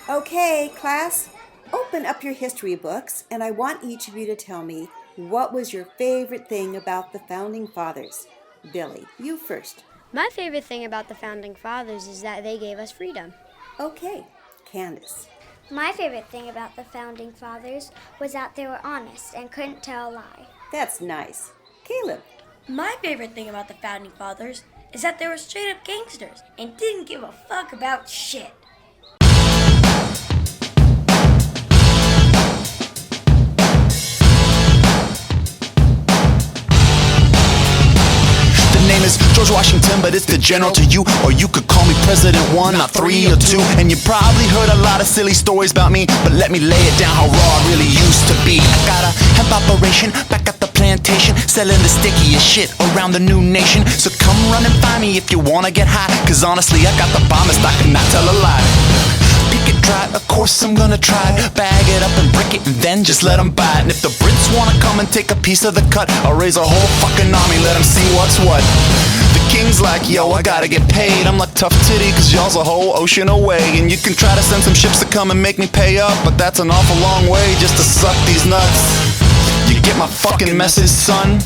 Okay, class, open up your history books, and I want each of you to tell me what was your favorite thing about the Founding Fathers. Billy, you first. My favorite thing about the Founding Fathers is that they gave us freedom. Okay, Candace. My favorite thing about the Founding Fathers was that they were honest and couldn't tell a lie. That's nice. Caleb. My favorite thing about the Founding Fathers is that they were straight up gangsters and didn't give a fuck about shit. Name is George Washington, but it's the general to you. Or you could call me President 1, not 3 or 2. And you probably heard a lot of silly stories about me, but let me lay it down how raw I really used to be. I got a hemp operation back at the plantation, selling the stickiest shit around the new nation. So come run and find me if you wanna get high, cause honestly I got the bombest, I could not tell a lie. Pick it dry, of course I'm gonna try. Bag it up and brick it and then just let them buy it. And if the Brits wanna come and take a piece of the cut, I'll raise a whole fucking army, let them see what's what. The king's like, yo, I gotta get paid. I'm like, tough titty, cause y'all's a whole ocean away. And you can try to send some ships to come and make me pay up, but that's an awful long way just to suck these nuts. You get my fucking message, son?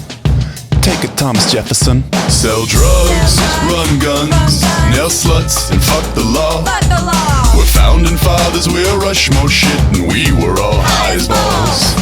Take it, Thomas Jefferson. Sell drugs, run guns, nail sluts, and fuck the law. We're founding fathers, we're Rushmore shit, and we were all high as balls.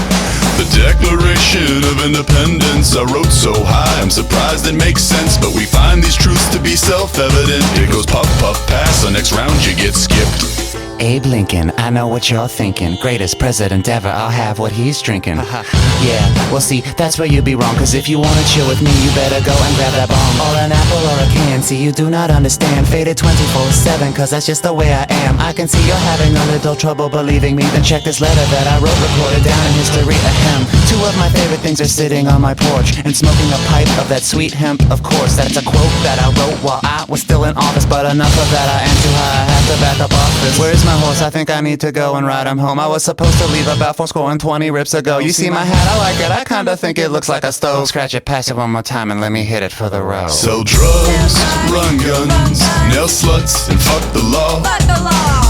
The Declaration of Independence I wrote so high, I'm surprised it makes sense, but we find these truths to be self-evident. It goes puff, puff, pass, the next round you get skipped. Abe Lincoln, I know what you're thinking. Greatest president ever, I'll have what he's drinking. Yeah, well see, that's where you be wrong. Cause if you wanna chill with me, you better go and grab that bomb. Or an apple or a can, see you do not understand. Faded 24/7, cause that's just the way I am. I can see you're having a little trouble believing me. Then check this letter that I wrote, recorded down in history. Ahem. Two of my favorite things are sitting on my porch and smoking a pipe of that sweet hemp, of course. That's a quote that I wrote while I was still in office. But enough of that, I am too high, I have to back up off this. Where's my horse? I think I need to go and ride him home. I was supposed to leave about 420 rips ago. You see my hat? I like it. I kinda think it looks like a stove. Scratch it, pass it one more time, and let me hit it for the road. Sell drugs, run guns, nail sluts, and fuck the law.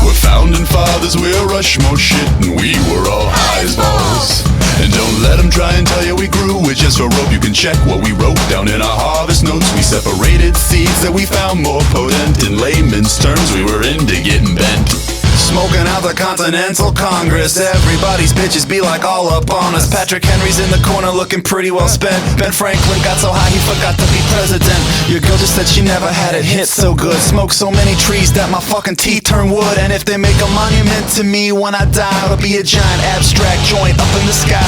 We're founding fathers, we're Rushmore shit, and we were all high as balls. And don't let them try and tell you we grew with just a rope. You can check what we wrote down in our harvest notes. We separated seeds that we found more potent. In layman's terms, we were into getting bent. Smoking out the Continental Congress. Everybody's bitches be like all up on us. Patrick Henry's in the corner looking pretty well spent. Ben Franklin got so high he forgot to be president. Your girl just said she never had it hit so good. Smoked so many trees that my fucking teeth turn wood. And if they make a monument to me when I die, it'll be a giant abstract joint up in the sky.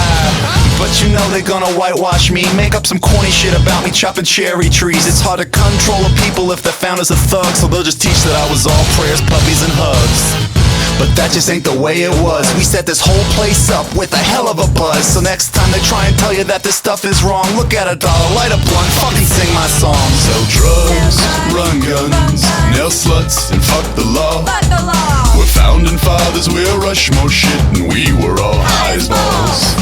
But you know they're gonna whitewash me, make up some corny shit about me chopping cherry trees. It's hard to control a people if they're found as a thug, so they'll just teach that I was all prayers, puppies, and hugs. But that just ain't the way it was. We set this whole place up with a hell of a buzz. So next time they try and tell you that this stuff is wrong, look at a dollar, light a blunt, fucking sing my song. Sell drugs, run guns, nail sluts, and fuck the law. We're founding fathers, we're Rushmore shit, and we were all high as balls.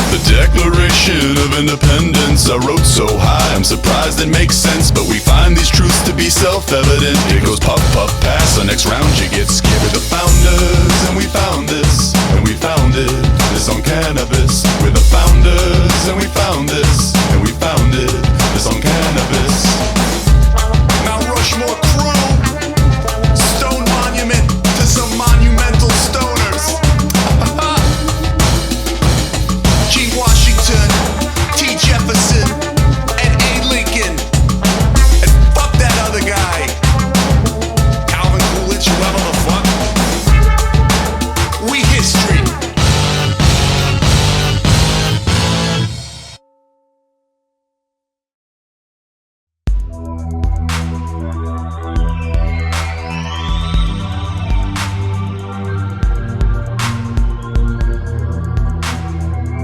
The Declaration of Independence I wrote so high, I'm surprised it makes sense, but we find these truths to be self-evident. It goes puff, puff, pass, the next round you get skipped. We're the founders, and we found this, and we founded this on cannabis. We're the founders, and we found this, and we founded this on cannabis. Mount Rushmore crew, stone monument to some monumental stoners. G. Washington, T. Jefferson, and A. Lincoln. And fuck that other guy, Calvin Coolidge, whoever the fuck. We history.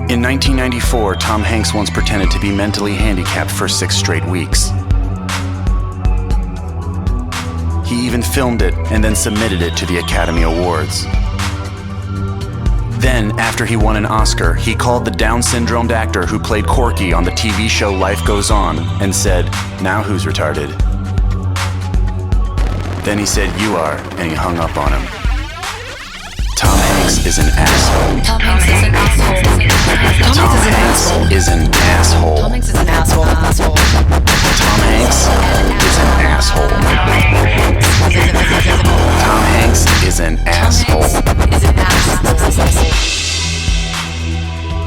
In 1994, Tom Hanks once pretended to be mentally handicapped for 6 straight weeks. He even filmed it and then submitted it to the Academy Awards. Then, after he won an Oscar, he called the Down syndromed actor who played Corky on the TV show Life Goes On and said, "Now who's retarded?" Then he said, "You are," and he hung up on him. Hanks is an asshole. Tom Hanks is an asshole. Tom Hanks is an asshole. Tom Hanks is an asshole. Tom Hanks is an asshole. Tom Hanks is an asshole.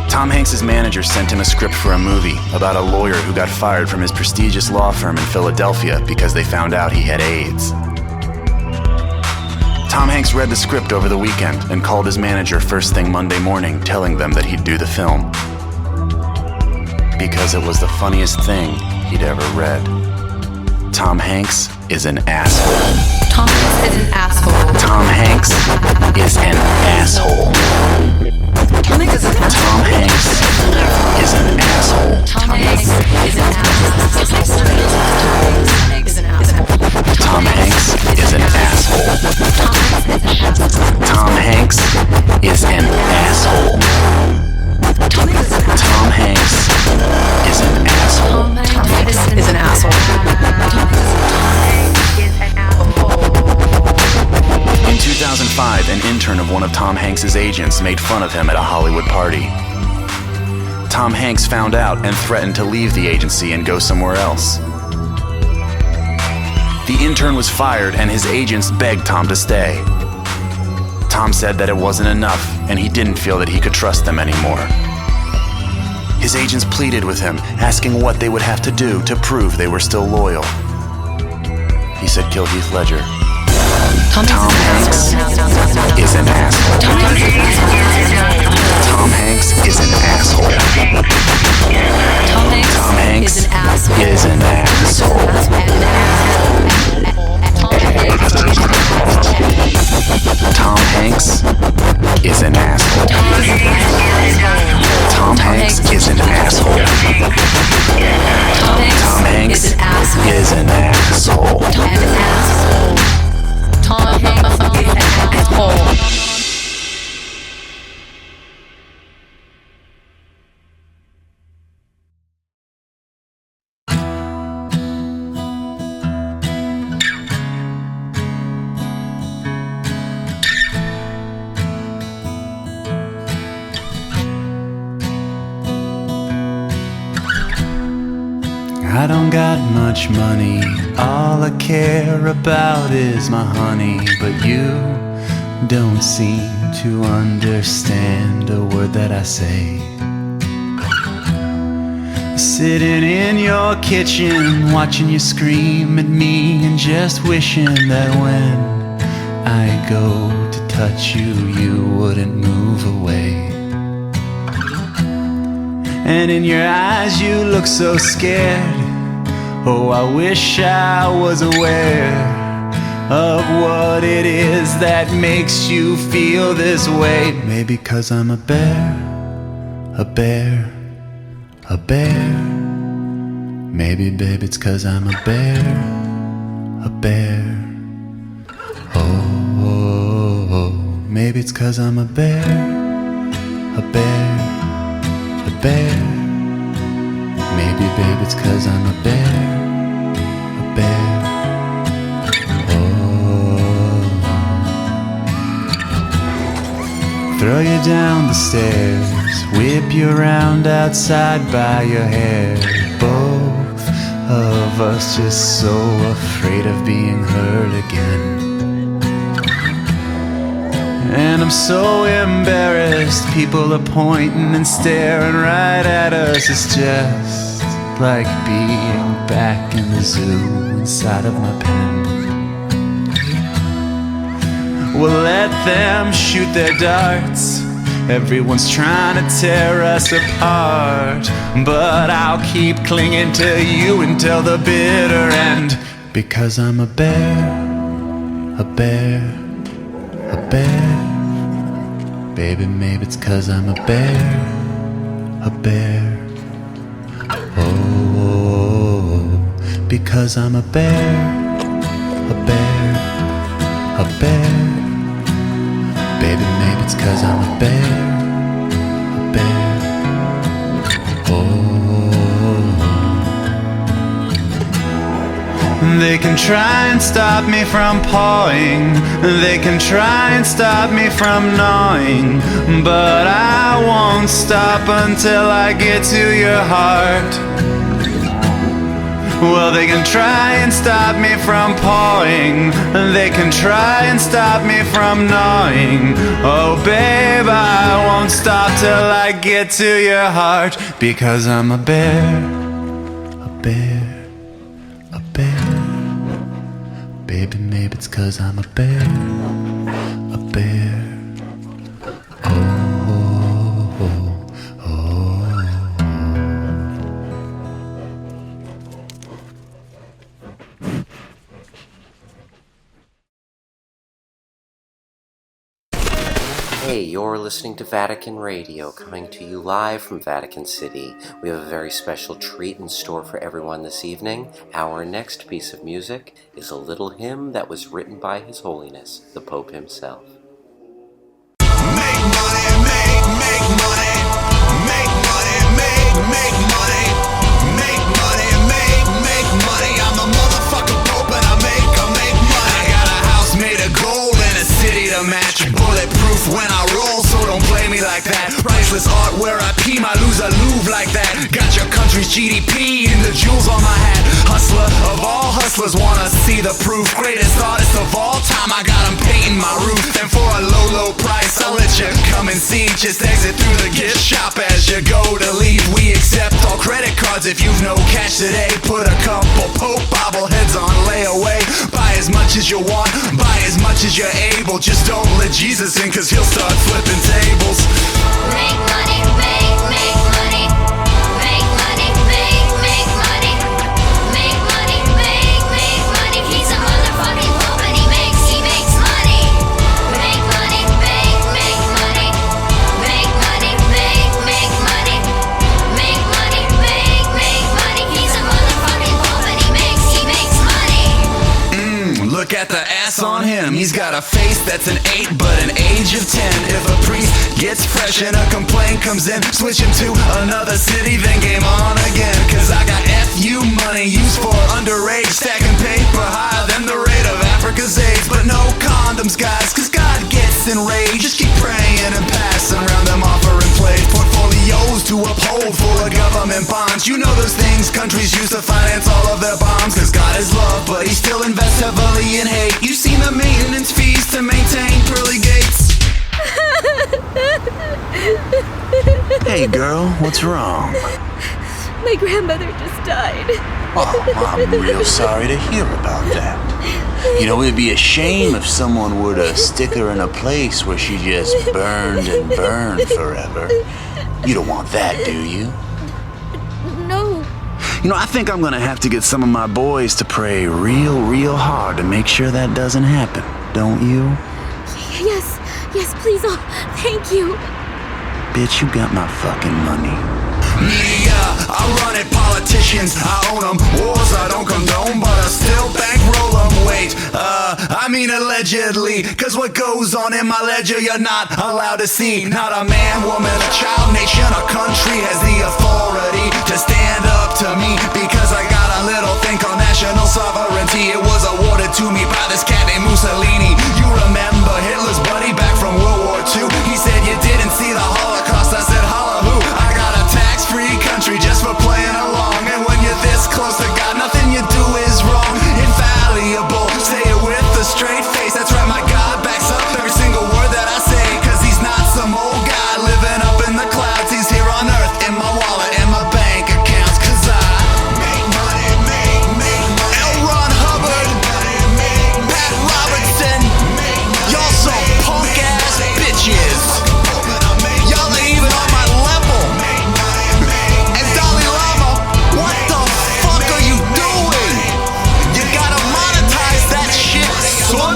Tom Hanks' manager sent him a script for a movie about a lawyer who got fired from his prestigious law firm in Philadelphia because they found out he had AIDS. Tom Hanks read the script over the weekend and called his manager first thing Monday morning, telling them that he'd do the film. Because it was the funniest thing he'd ever read. Tom Hanks is an asshole. Tom Hanks is an asshole. Tom Hanks is an asshole. Tom Hanks is an asshole. Tom Hanks is an asshole. Tom Hanks is an asshole. Tom Hanks is an asshole. Tom Hanks is an asshole. Tom Hanks is an asshole. Tom Hanks is an asshole. In 2005, an intern of one of Tom Hanks' agents made fun of him at a Hollywood party. Tom Hanks found out and threatened to leave the agency and go somewhere else. The intern was fired and his agents begged Tom to stay. Tom said that it wasn't enough and he didn't feel that he could trust them anymore. His agents pleaded with him, asking what they would have to do to prove they were still loyal. He said, "Kill Heath Ledger." Tom Hanks is an asshole. Tom Hanks is an asshole. Tom Hanks is an asshole. Tom Hanks is an asshole. Tom Hanks is an asshole. Tom Hanks is an asshole. Tom Hanks is an asshole. I don't got much money, all I care about is my honey. But you don't seem to understand a word that I say. Sitting in your kitchen, watching you scream at me and just wishing that when I go to touch you, you wouldn't move away. And in your eyes you look so scared. Oh, I wish I was aware of what it is that makes you feel this way. Maybe 'cause I'm a bear, a bear, a bear. Maybe, babe, it's 'cause I'm a bear, a bear. Oh, maybe it's 'cause I'm a bear, a bear, a bear. Maybe, babe, it's 'cause I'm a bear, a bear. Oh. Throw you down the stairs, whip you around outside by your hair. Both of us just so afraid of being hurt again. And I'm so embarrassed, people are pointing and staring right at us. It's just like being back in the zoo inside of my pen. Well, let them shoot their darts, everyone's trying to tear us apart. But I'll keep clinging to you until the bitter end. Because I'm a bear, a bear, a bear. Baby, maybe it's 'cause I'm a bear, a bear. Oh, because I'm a bear, a bear, a bear. Baby, maybe it's 'cause I'm a bear, a bear. Oh. They can try and stop me from pawing, they can try and stop me from gnawing, but I won't stop until I get to your heart. Well, they can try and stop me from pawing, they can try and stop me from gnawing. Oh babe, I won't stop till I get to your heart, because I'm a bear, a bear, a bear. Baby, maybe it's 'cause I'm a bear, a bear. Oh, oh, oh, oh. Hey, you're listening to Vatican Radio, coming to you live from Vatican City. We have a very special treat in store for everyone this evening. Our next piece of music is a little hymn that was written by His Holiness, the Pope himself. Make money, make money, make money, make money, make money, make money. I'm the motherfucking Pope and I make money. I got a house made of gold and a city to match. Bulletproof when I roll, so don't play me like that. Priceless art where I pee my lose a Louvre like that. Got your country's GDP and the jewels on my hat. Hustler of all hustlers wanna see the proof. Greatest artist of all time, I got him painting my roof. And for a low, low price, I'll let you come and see. Just exit through the gift shop as you go to leave. We accept all credit cards if you've no cash today. Put a couple Pope bobbleheads on layaway. Buy as much as you want, buy as much as you're able. Just don't let Jesus in, 'cause he'll start flipping tables. Make money, make money. Make money, make money. Make money, make money. He's a motherfucking Pope and he makes money. Make money, make money. Make money, make money. Make money, make money. He's a motherfucking Pope and he makes money. Look at the ass on him. He's got a face that's an 8 but an age of 10. If a priest gets fresh and a complaint comes in, switch him to another city, then game on again. 'Cause I got FU money used for underage, stacking paper higher than the rate of Africa's AIDS. But no condoms, guys, 'cause God gets enraged. Just keep praying and passing around them offering plates. Portfolios to uphold full of government bonds. You know those things countries use to finance all of their bombs. 'Cause God is love, but he still invests heavily in hate. You've seen the maintenance fees to maintain pearly gates. Hey girl, what's wrong? My grandmother just died. Oh, I'm real sorry to hear about that. You know, it'd be a shame if someone were to stick her in a place where she just burned and burned forever. You don't want that, do you? No. You know, I think I'm gonna have to get some of my boys to pray real hard to make sure that doesn't happen, don't you? Yes, please, oh, thank you. Bitch, you got my fucking money. Media, I run it, politicians, I own them. Wars I don't condone, but I still bankroll them. Wait, I mean allegedly, 'cause what goes on in my ledger you're not allowed to see. Not a man, woman, a child, nation, or country has the authority to stand up to me, because I got a little thing called national sovereignty. It was awarded to me by this cat named Mussolini. You remember Hitler's buddy back from World War II? He said you didn't see the Holocaust. I said holla who? I got a tax-free country just for playing along. And when you're this close to God, nothing you do is wrong. Infallible, say it with a straight face. That's right, my God backs up every single word that I say. 'Cause he's not some old guy living up in the clouds. He's here on earth in my wallet and my bank accounts. 'Cause I make money, make money. L. Ron Hubbard, Pat Robertson, y'all some punk-ass bitches. Y'all ain't even on my level. And Dalai Lama, what the fuck are you doing? You gotta monetize that shit, son.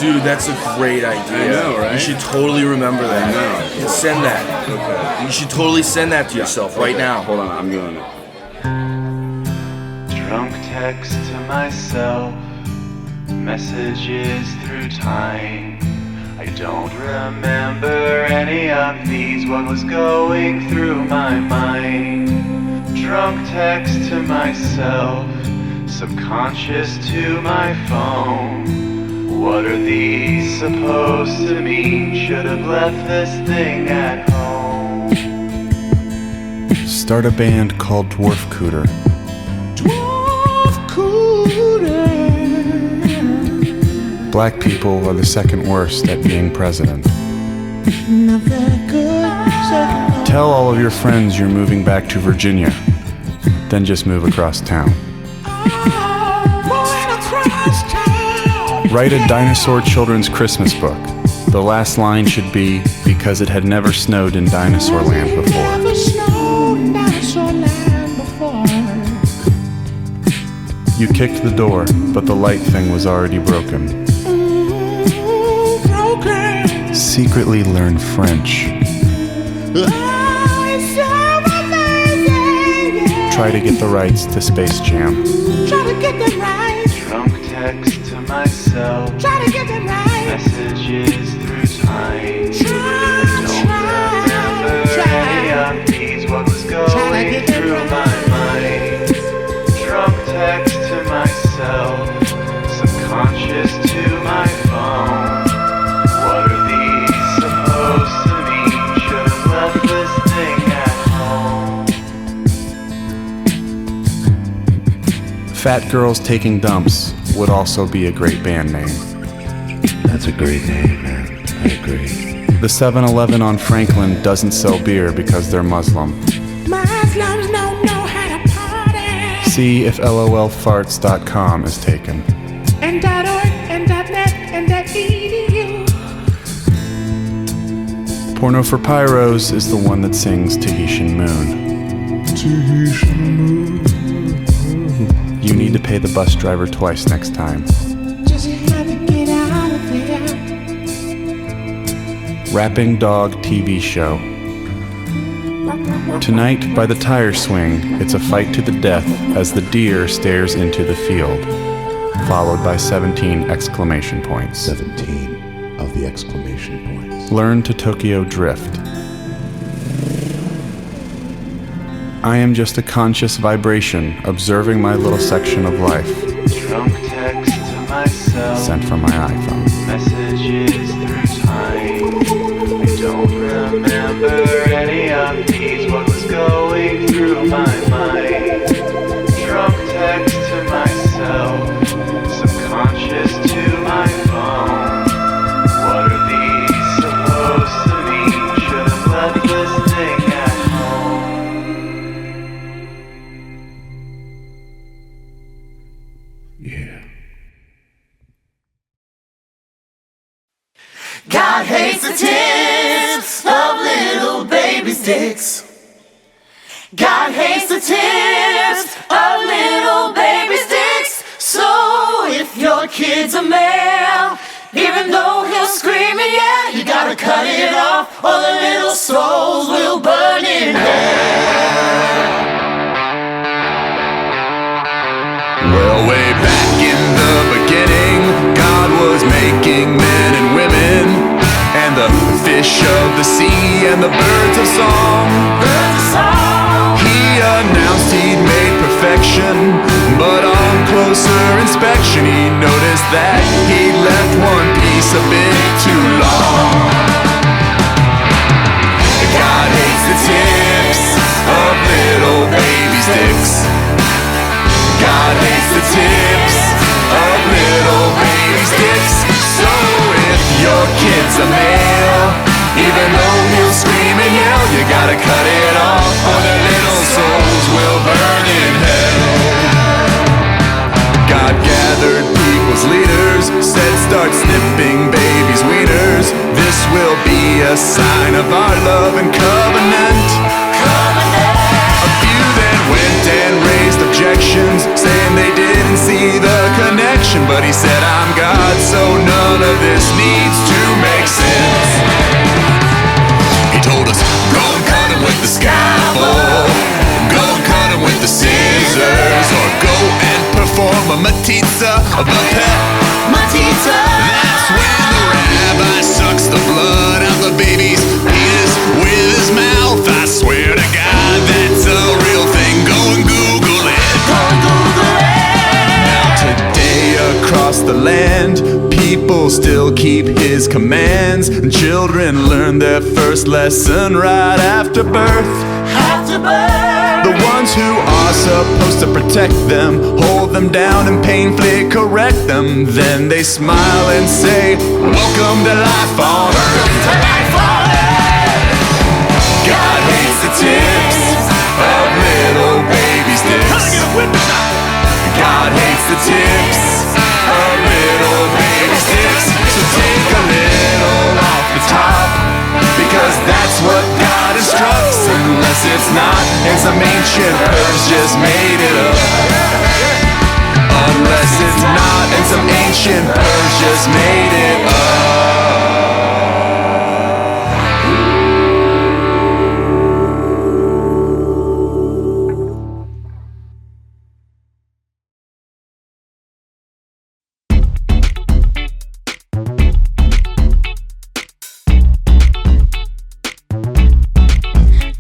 Dude, that's a great idea. I know, right? You should totally remember that. I know. And send that. Okay. You should totally send that to yourself right now. Hold on, I'm doing it. Drunk text to myself. messages through time. I don't remember any of these, what was going through my mind. Drunk text to myself, subconscious to my phone. What are these supposed to mean? Should have left this thing at home. Start a band called Dwarf Cooter. Black people are the second worst at being president. Tell all of your friends you're moving back to Virginia. Then just move across town. Write a dinosaur children's Christmas book. The last line should be, because it had never snowed in Dinosaur Land before. You kicked the door, but the light thing was already broken. Secretly learn French. Try to get the rights to Space Jam. Drunk text to myself, messages through time. Don't remember any of these, what was going through my mind. Drunk text to myself, subconscious to my phone. What are these supposed to mean? Should have left this thing at home. Fat Girls Taking Dumps would also be a great band name. That's a great name, man. I agree. The 7-Eleven on Franklin doesn't sell beer because they're Muslim. Muslims don't know how to party. See if lolfarts.com is taken. And .org and .net and .edu. Porno for Pyros is the one that sings Tahitian Moon. Tahitian Moon. You need to pay the bus driver twice next time. Just had to get out of there. Rapping Dog TV show. Tonight, by the tire swing, it's a fight to the death as the deer stares into the field, followed by 17 exclamation points. 17 of the exclamation points. Learn to Tokyo Drift. I am just a conscious vibration observing my little section of life. Drunk text to myself, sent from my iPhone. Messages through time. I don't remember any of these, what was going through my mind. Drunk text to myself, subconscious to my phone. What are these supposed to mean? Should have left this thing at home. Yeah. God hates the tips of little baby sticks. God hates the tips of little baby sticks. So if your kid's a male, even though he'll scream and yell, you gotta cut it off or the little souls will burn in hell. Well, way back in the beginning, God was making men and women, and the fish of the sea and the birds of song. He announced he'd made perfection, but on closer inspection he noticed that he'd left one piece a bit too long. God hates the tips of little baby sticks. God hates the tips of little baby sticks. So if your kid's a male, even though he'll scream and yell, you gotta cut it off or their little souls will burn in hell. God gathered people's leaders, said start snipping babies' wieners. This will be a sign of our love and covenant. A few then went and raised objections, saying they didn't see the connection. But he said, I'm God, so none of this needs to make sense. He told us, go and cut him with the scalpel, go and cut him with the scissors, or go and perform a matitza of the pet. people still keep his commands, and children learn their first lesson right after birth. The ones who are supposed to protect them hold them down and painfully correct them. Then they smile and say, welcome to life on earth. God hates the tips of little baby sticks. God hates the tips of little baby sticks. So take a little off the top, because that's what God instructs. Unless it's not, and some ancient pervs just made it up. Unless it's not, and some ancient pervs just made it up.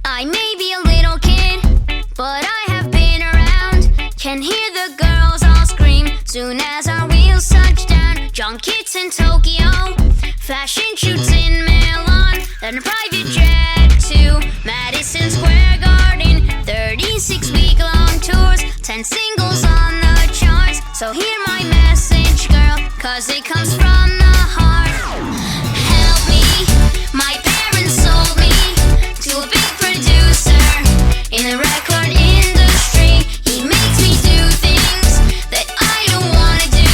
I may be a little kid, but I have been around. Can hear the girls all scream soon as our wheels touch down. Junkets in Tokyo, fashion shoots in Milan, then a private jet to Madison Square Garden. 36-week-long tours, 10 singles on the charts. So hear my message, girl, 'cause it comes from the heart. Help me, my parents sold me to a big producer in the record industry. He makes me do things that I don't wanna do.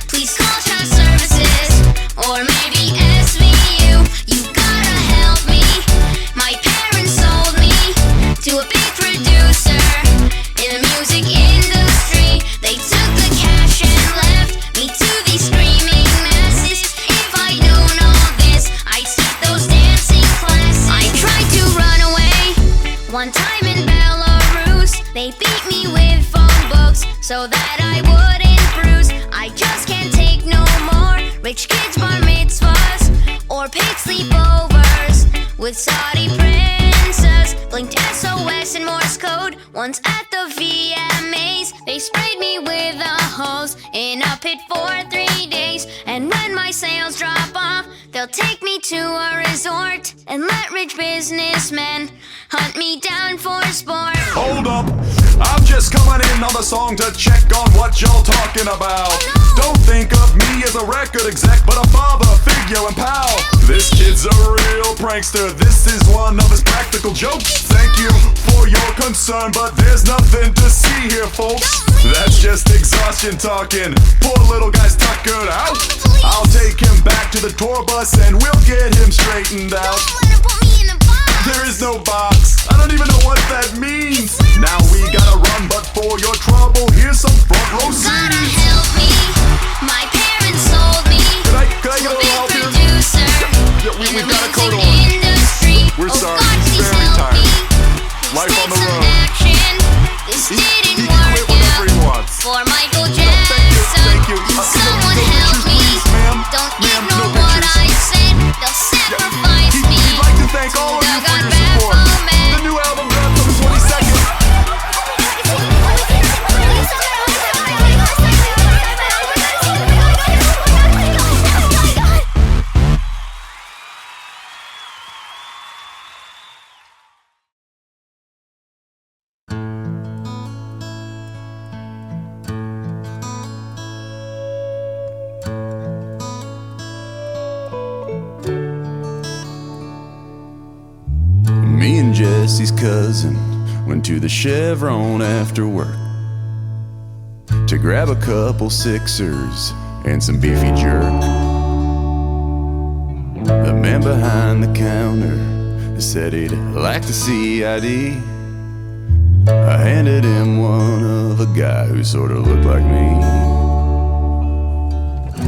Please call child services or maybe SVU. You gotta help me. My parents sold me to a big producer in the music industry. They took the cash and left me to these screaming masses. If I'd known all this, I'd skip those dancing classes. I tried to run away one time in Belarus. They beat me with phone books so that I wouldn't bruise. I just can't take no more rich kids' bar mitzvahs or paid sleepovers with Saudi princes. Blinked SOS and Morse code once at the VMAs. They sprayed me with a hose in a pit for 3 days. And when my sales drop off, they'll take me to a resort and let rich businessmen hunt me down for sport. Hold up, I'm just coming in on the song to check on what y'all talking about. Don't think of me as a record exec, but a father figure and pal. This kid's a real prankster, this is one of his practical jokes. Thank you for your concern, but there's nothing to see here, folks. That's just exhaustion talking. Poor little guy's tuckered out. I'll take him back to the tour bus and we'll get him straightened out. There is no box, I don't even know what that means. Now we gotta run, but for your trouble, here's some front row seats. Gotta help me, my parents sold me Could I get a to a little big help here? producer in the We've got a code music on. industry. We're Oh sorry, God, he's please very help tired. me. Life Take on the some road. action. This He didn't can quit work whenever he out wants. for Michael Jackson. Thank you. Someone help me. Don't ignore no what pictures. I said. They'll sacrifice me. He'd like to thank all of you for your support. The new album drops on the 22nd. Me and Jesse's cousin went to the Chevron after work to grab a couple Sixers and some beefy jerk. The man behind the counter said he'd like to see ID. I handed him one of a guy who sort of looked like me.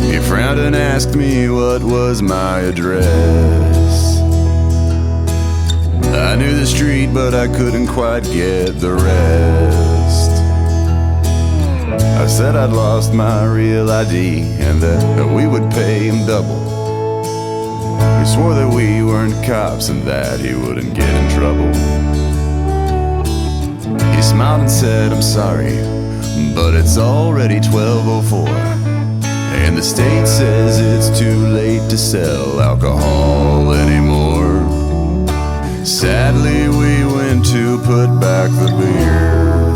He frowned and asked me what was my address. I knew the street, but I couldn't quite get the rest. I said I'd lost my real ID and that we would pay him double. He swore that we weren't cops and that he wouldn't get in trouble. He smiled and said, I'm sorry, but it's already 12:04. And the state says it's too late to sell alcohol anymore. Sadly, we went to put back the beer,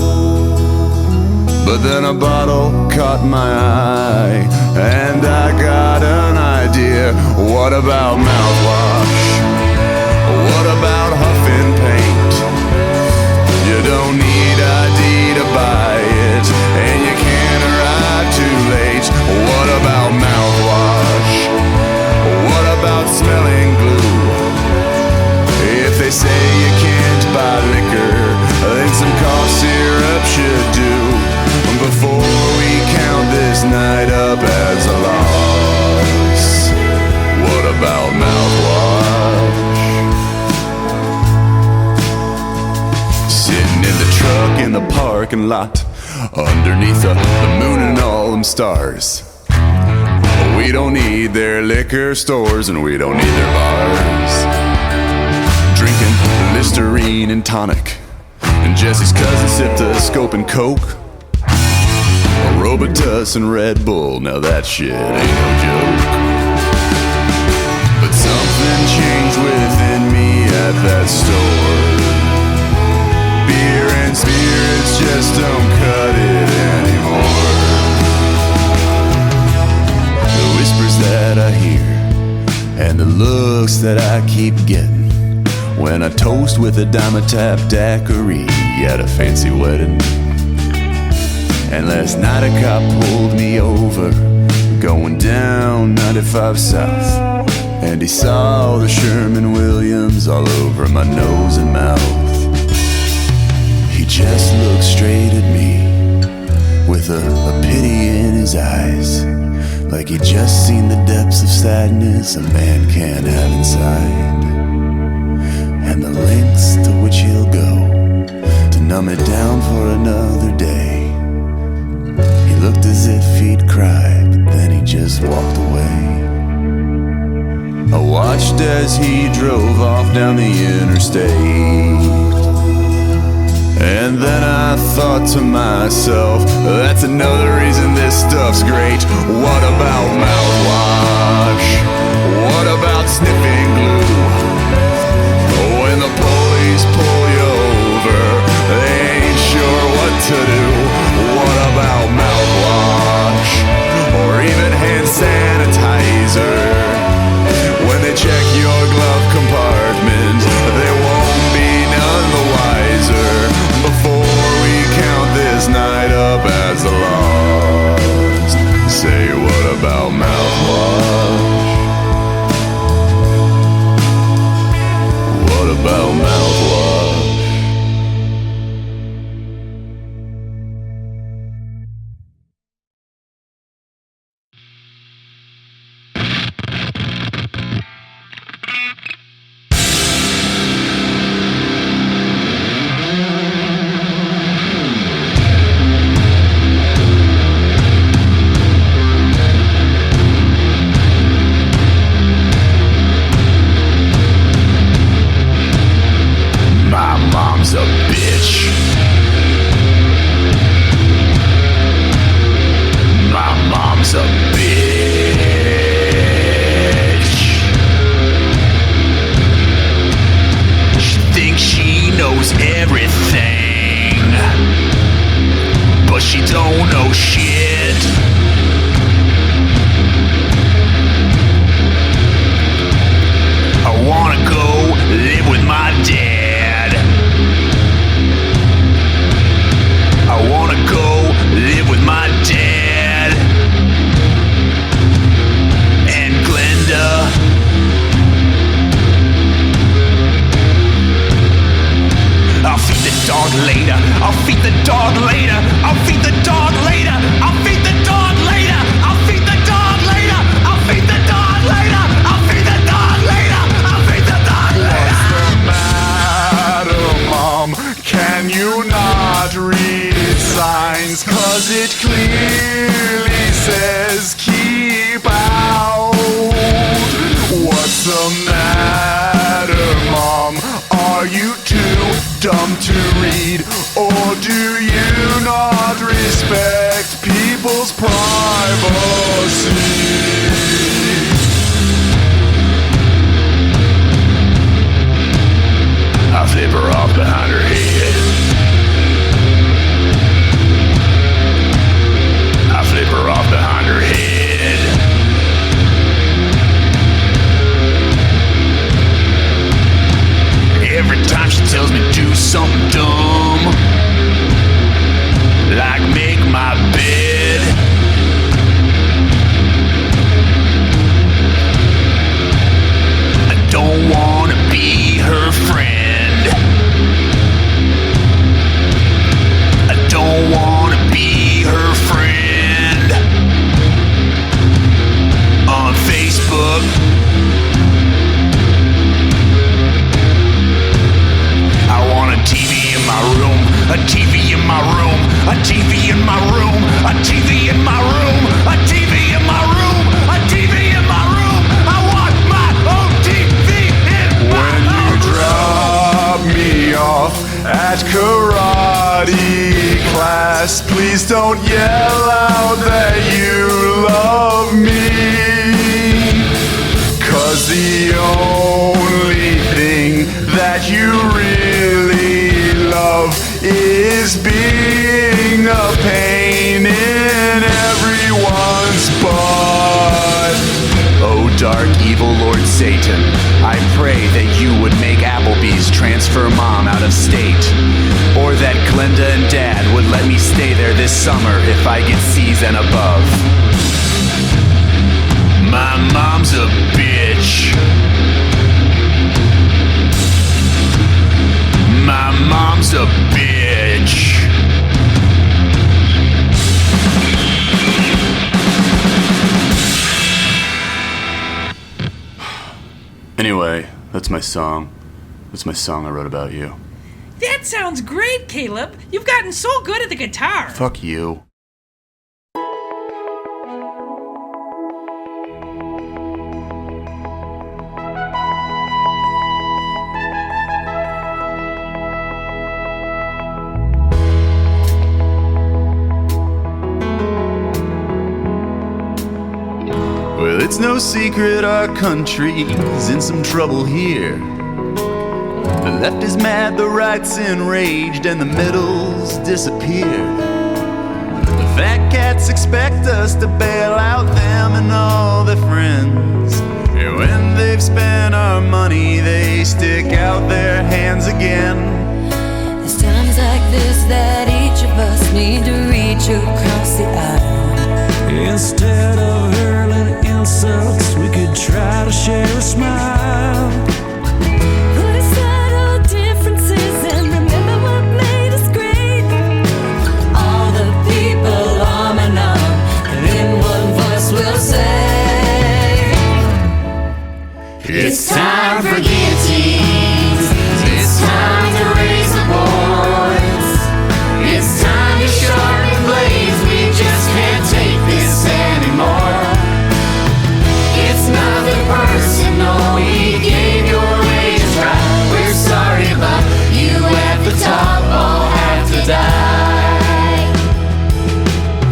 but then a bottle caught my eye, and I got an idea. What about mouthwash? What about huffing paint? You don't need ID to buy it, and you can't arrive too late. What about mouthwash? What about smelling glue? If they say you can't buy liquor, then some cough syrup should do. Before we count this night up as a loss, what about mouthwash? Sitting in the truck in the parking lot, underneath the moon and all them stars. We don't need their liquor stores, and we don't need their bars. Drinking Listerine and tonic, and Jesse's cousin sipped a scope and coke. Robitus and Red Bull, now that shit ain't no joke. But something changed within me at that store. Beer and spirits just don't cut it anymore. The whispers that I hear and the looks that I keep getting when I toast with a Dimetap daiquiri at a fancy wedding. And last night a cop pulled me over, going down 95 South, and he saw the Sherman Williams all over my nose and mouth. He just looked straight at me with a pity in his eyes, like he'd just seen the depths of sadness a man can't have inside, and the lengths to which he'll go to numb it down for another day. He looked as if he'd cry, but then he just walked away. I watched as he drove off down the interstate, and then I thought to myself, that's another reason this stuff's great. What about mouthwash? What about sniffing glue? When the police pull you over, they ain't sure what to do. What about mouthwash? Or even hand sanitizer? When they check your glove compartment, they won't be none the wiser. Before we count this night up as a loss, say what about mouthwash? What about mouthwash? Dumb to read, or do you not respect people's privacy? something dumb, like make my bed. I don't wanna be her friend. I don't wanna be her friend. On Facebook, I want a TV in my room, a TV in my room, a TV in my room, a TV in my room, a TV in my room, a TV in my room. I want my own TV in my room. When you drop me off at karate class, please don't yell out that you love me, 'cause the only thing that you really love is being a pain in everyone's butt. Oh, dark evil Lord Satan, I pray that you would make Applebee's transfer mom out of state, or that Glenda and Dad would let me stay there this summer if I get C's and above. My mom's a bitch. My mom's a bitch. Anyway, that's my song. That's my song I wrote about you. That sounds great, Caleb. You've gotten so good at the guitar. Fuck you. Well, it's no secret our country's in some trouble here. The left is mad, the right's enraged, and the middle's disappeared. The fat cats expect us to bail out them and all their friends. And when they've spent our money, they stick out their hands again. It's times like this that each of us need to reach across the aisle. Instead of hurling insults, we could try to share a smile. Put aside all differences and remember what made us great. All the people arm in arm, and in one voice we'll say, it's time for guillotines. It's time to raise the boards. It's time to sharpen blades. We just can't take this anymore. It's nothing personal. We gave your way to try. We're sorry, but you at the top all have to die.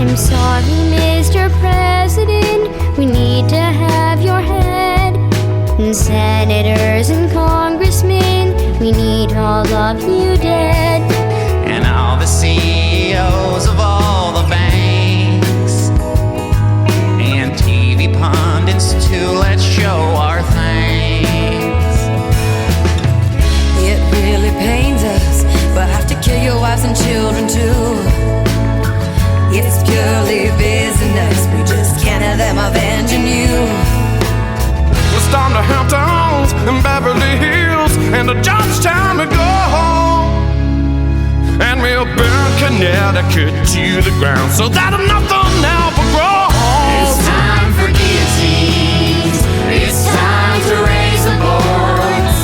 I'm sorry, Mr. President. We need to have your head. And senators and congressmen, we need all of you dead. And all the CEOs of all the banks, and TV pundits too, let's show our thanks. it really pains us, but have to kill your wives and children too. It's purely business, we just can't have them avenging you. We'll storm the Hamptons and Beverly Hills and to Georgetown we go home. And we'll burn Connecticut to the ground so that nothing ever grows. It's time for guillotines. It's time to raise the boards.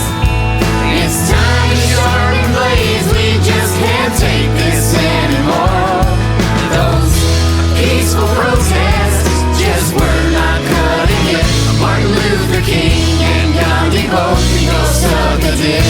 It's time to sharpen blades. We just can't take this anymore. Those peaceful protests just were not cutting it. Martin Luther King and Gandhi both go suck a dick.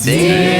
Day.